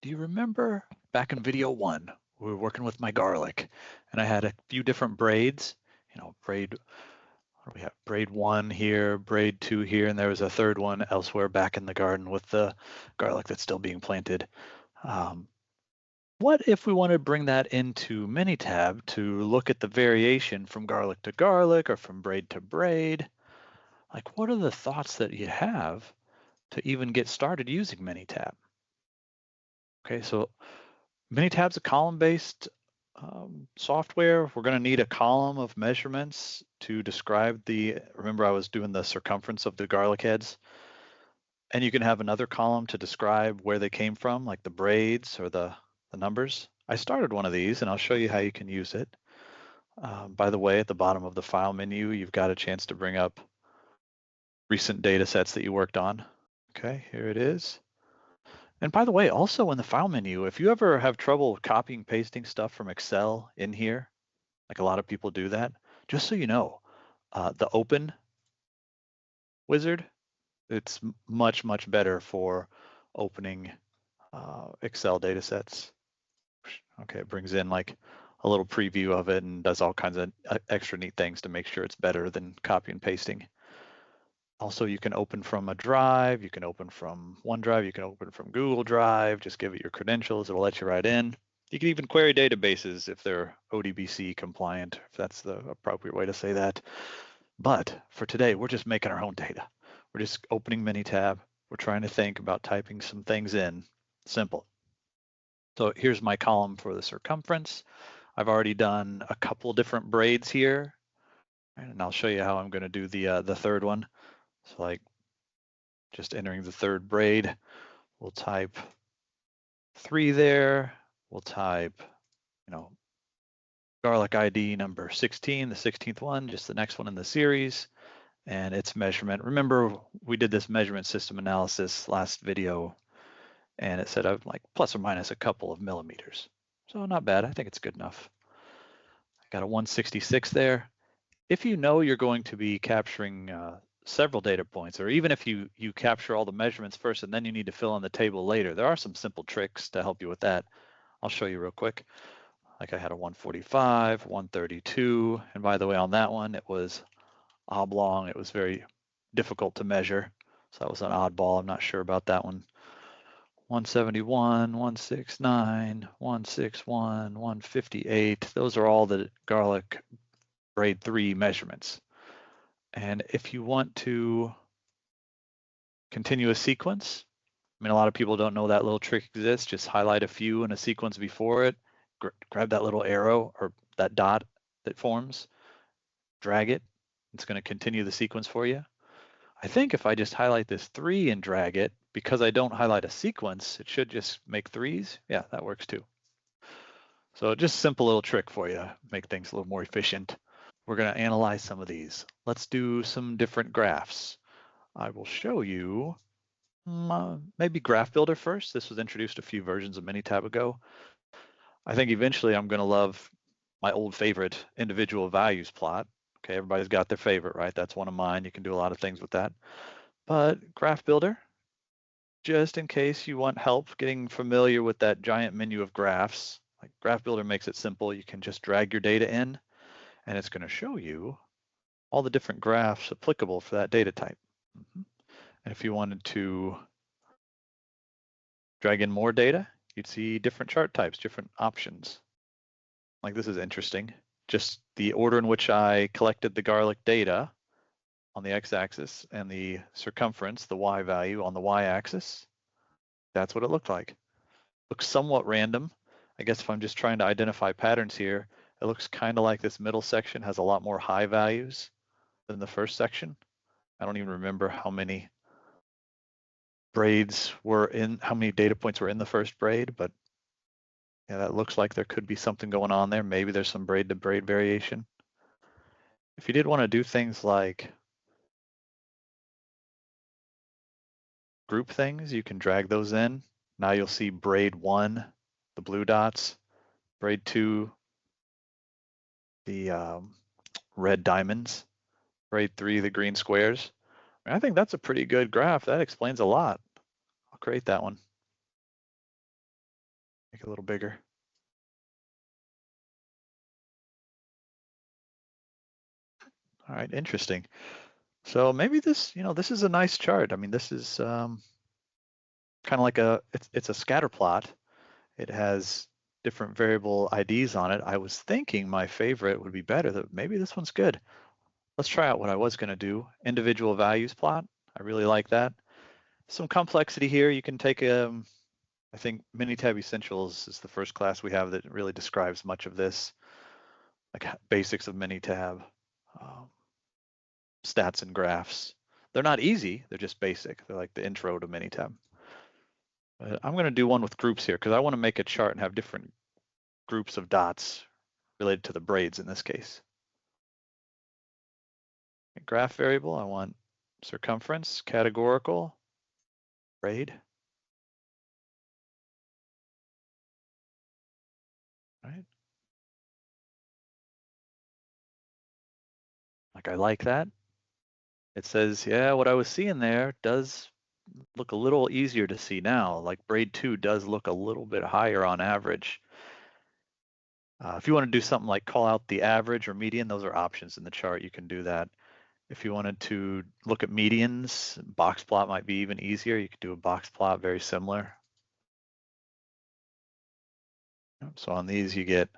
Do you remember back in video one, we were working with my garlic and I had a few different braids, braid, what do we have? Braid one here, braid two here, and there was a third one elsewhere back in the garden with the garlic that's still being planted. Um, what if we want to bring that into Minitab to look at the variation from garlic to garlic or from braid to braid? Like, what are the thoughts that you have to even get started using Minitab? Okay, so Minitab's a column-based software. We're going to need a column of measurements to describe remember I was doing the circumference of the garlic heads, and you can have another column to describe where they came from, like the braids or the numbers. I started one of these, and I'll show you how you can use it. By the way, at the bottom of the file menu, you've got a chance to bring up recent data sets that you worked on. Okay, here it is. And by the way, also in the file menu, if you ever have trouble copying, pasting stuff from Excel in here, like a lot of people do that, just so you know, the open wizard, it's much, much better for opening Excel data sets. Okay, it brings in like a little preview of it and does all kinds of extra neat things to make sure it's better than copy and pasting. Also, you can open from a drive, you can open from OneDrive, you can open from Google Drive, just give it your credentials, it'll let you right in. You can even query databases if they're ODBC compliant, if that's the appropriate way to say that. But for today, we're just making our own data. We're just opening Minitab. We're trying to think about typing some things in. Simple. So here's my column for the circumference. I've already done a couple different braids here, and I'll show you how I'm going to do the third one. So like just entering the third braid, we'll type 3 there. We'll type, garlic ID number 16, the 16th one, just the next one in the series, and its measurement. Remember, we did this measurement system analysis last video, and it said like plus or minus a couple of millimeters. So not bad. I think it's good enough. I got a 166 there. If you know you're going to be capturing several data points, or even if you capture all the measurements first and then you need to fill in the table later, there are some simple tricks to help you with that. I'll show you real quick. Like I had a 145, 132, and by the way, on that one, it was oblong. It was very difficult to measure, so that was an oddball. I'm not sure about that one. 171, 169, 161, 158. Those are all the garlic grade 3 measurements. And if you want to continue a sequence, I mean, a lot of people don't know that little trick exists. Just highlight a few in a sequence before it, grab that little arrow or that dot that forms, drag it. It's going to continue the sequence for you. I think if I just highlight this 3 and drag it, because I don't highlight a sequence, it should just make 3s. Yeah, that works too. So just a simple little trick for you, make things a little more efficient. We're going to analyze some of these. Let's do some different graphs. I will show you maybe Graph Builder first. This was introduced a few versions of Minitab ago. I think eventually I'm going to love my old favorite individual values plot. Okay, everybody's got their favorite, right? That's one of mine. You can do a lot of things with that. But Graph Builder, just in case you want help getting familiar with that giant menu of graphs, like Graph Builder makes it simple. You can just drag your data in, and it's going to show you all the different graphs applicable for that data type. And if you wanted to drag in more data, you'd see different chart types, different options. Like this is interesting. Just the order in which I collected the garlic data on the x-axis and the circumference, the y value on the y-axis. That's what it looked like. Looks somewhat random. I guess if I'm just trying to identify patterns here, it looks kind of like this middle section has a lot more high values than the first section. I don't even remember how many braids were in, how many data points were in the first braid, but yeah, that looks like there could be something going on there. Maybe there's some braid to braid variation. If you did want to do things like group things, you can drag those in. Now you'll see braid 1, the blue dots, braid 2, the red diamonds, braid 3, the green squares. I think that's a pretty good graph. That explains a lot. I'll create that one. Make it a little bigger. All right, interesting. So maybe this, this is a nice chart. I mean, this is kind of like it's a scatter plot. It has different variable IDs on it. I was thinking my favorite would be better. That maybe this one's good. Let's try out what I was going to do. Individual values plot. I really like that. Some complexity here. You can take I think Minitab Essentials is the first class we have that really describes much of this, like basics of Minitab, stats and graphs. They're not easy. They're just basic. They're like the intro to Minitab. I'm going to do one with groups here because I want to make a chart and have different groups of dots related to the braids in this case. A graph variable, I want circumference, categorical, braid. Right. Like I like that. It says, yeah, what I was seeing there does look a little easier to see now. Like braid 2 does look a little bit higher on average. If you want to do something like call out the average or median, those are options in the chart. You can do that. If you wanted to look at medians, box plot might be even easier. You could do a box plot very similar. So on these, you get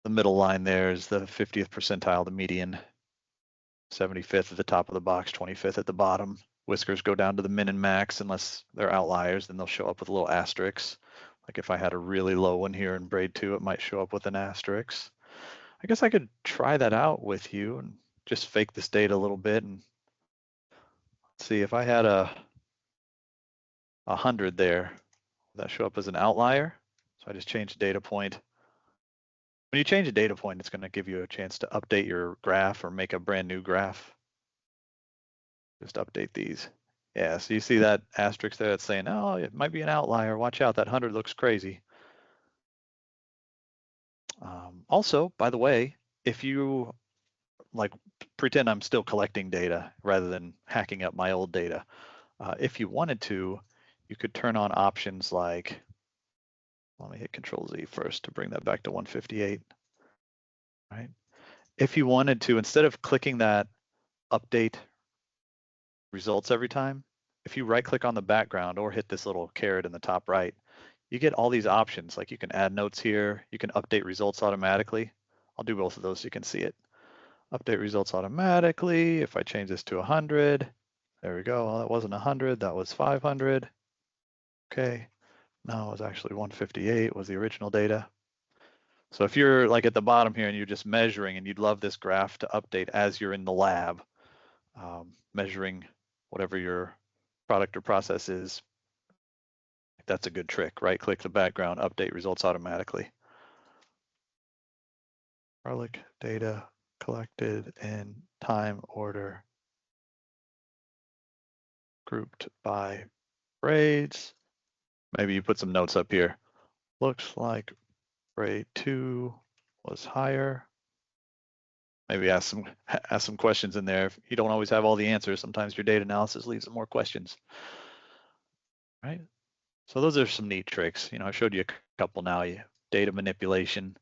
the middle line there is the 50th percentile, the median, 75th at the top of the box, 25th at the bottom. Whiskers go down to the min and max unless they're outliers, then they'll show up with a little asterisk. Like if I had a really low one here in braid 2, it might show up with an asterisk. I guess I could try that out with you and just fake this data a little bit and see if I had a 100 there, would that show up as an outlier? So I just changed data point. When you change a data point, it's going to give you a chance to update your graph or make a brand new graph. Just update these. Yeah, so you see that asterisk there that's saying, oh, it might be an outlier. Watch out, that 100 looks crazy. Also, by the way, if you like pretend I'm still collecting data rather than hacking up my old data, if you wanted to, you could turn on options like, let me hit Control Z first to bring that back to 158. Right? If you wanted to, instead of clicking that update results every time, if you right click on the background or hit this little caret in the top right, you get all these options. Like you can add notes here, you can update results automatically. I'll do both of those so you can see it. Update results automatically. If I change this to 100, there we go. Well, that wasn't 100, that was 500. Okay, no, it was actually 158 was the original data. So if you're like at the bottom here and you're just measuring and you'd love this graph to update as you're in the lab, measuring whatever your product or process is, that's a good trick. Right click the background, update results automatically. Garlic data collected in time order, grouped by braids. Maybe you put some notes up here. Looks like braid 2 was higher. Maybe ask some questions in there. If you don't always have all the answers, sometimes your data analysis leaves more questions. Right? So those are some neat tricks. I showed you a couple now. Data manipulation,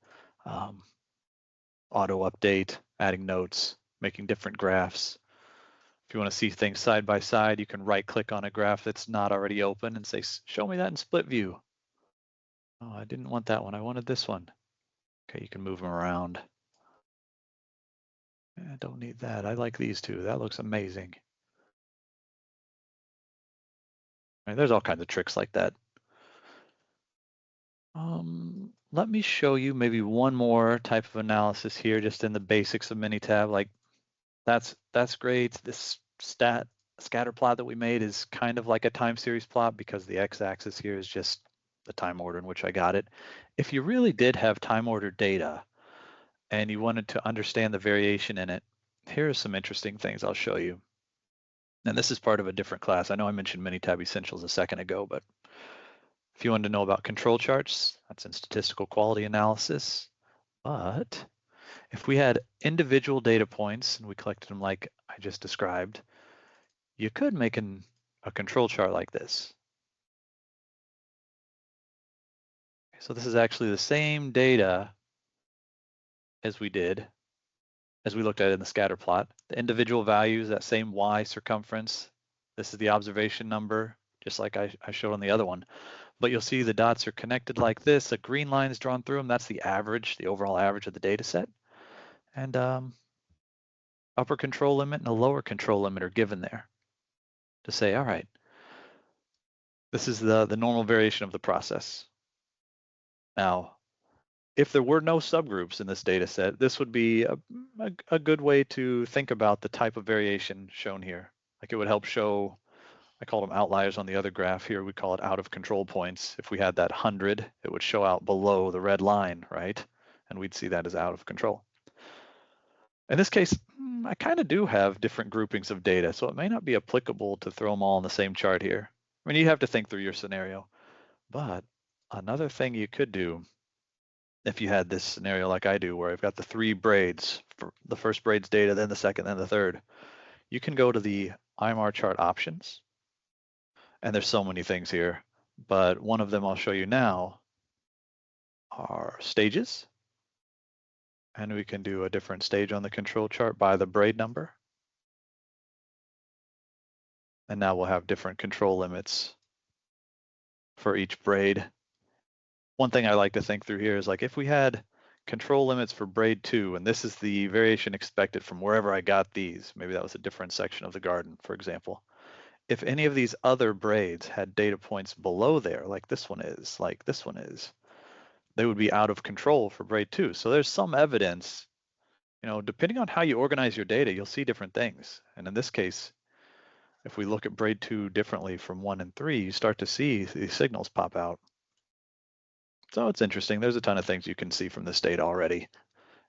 auto update, adding notes, making different graphs. If you want to see things side by side, you can right click on a graph that's not already open and say, show me that in split view. Oh, I didn't want that one. I wanted this one. Okay, you can move them around. I don't need that. I like these two. That looks amazing. There's all kinds of tricks like that. Let me show you maybe one more type of analysis here, just in the basics of Minitab. Like that's great. This scatter plot that we made is kind of like a time series plot because the x-axis here is just the time order in which I got it. If you really did have time ordered data and you wanted to understand the variation in it, here are some interesting things I'll show you. And this is part of a different class. I know I mentioned Minitab Essentials a second ago, but if you wanted to know about control charts, that's in statistical quality analysis. But if we had individual data points and we collected them like I just described, you could make a control chart like this. So this is actually the same data as we looked at in the scatter plot. The individual values, that same y circumference. This is the observation number, just like I showed on the other one. But you'll see the dots are connected like this. A green line is drawn through them. That's the average, the overall average of the data set. And upper control limit and a lower control limit are given there to say, all right, this is the normal variation of the process. Now, if there were no subgroups in this data set, this would be a good way to think about the type of variation shown here. Like it would help show, I call them outliers on the other graph here, we call it out of control points. If we had that 100, it would show out below the red line, right? And we'd see that as out of control. In this case, I kind of do have different groupings of data, so it may not be applicable to throw them all on the same chart here. I mean, you have to think through your scenario, but another thing you could do if you had this scenario like I do, where I've got the 3 braids, for the first braid's data, then the second, then the third, you can go to the IMR chart options, and there's so many things here, but one of them I'll show you now are stages, and we can do a different stage on the control chart by the braid number, and now we'll have different control limits for each braid. One thing I like to think through here is like if we had control limits for braid 2, and this is the variation expected from wherever I got these, maybe that was a different section of the garden, for example. If any of these other braids had data points below there, like this one is, they would be out of control for braid 2. So there's some evidence, depending on how you organize your data, you'll see different things. And in this case, if we look at braid 2 differently from 1 and 3, you start to see these signals pop out. So it's interesting. There's a ton of things you can see from this data already.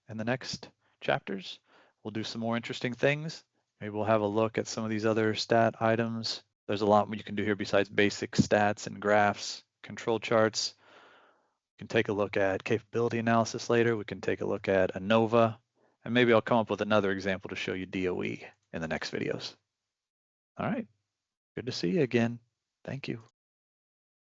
In the next chapters, we'll do some more interesting things. Maybe we'll have a look at some of these other stat items. There's a lot you can do here besides basic stats and graphs, control charts. You can take a look at capability analysis later. We can take a look at ANOVA, and maybe I'll come up with another example to show you DOE in the next videos. All right, good to see you again. Thank you.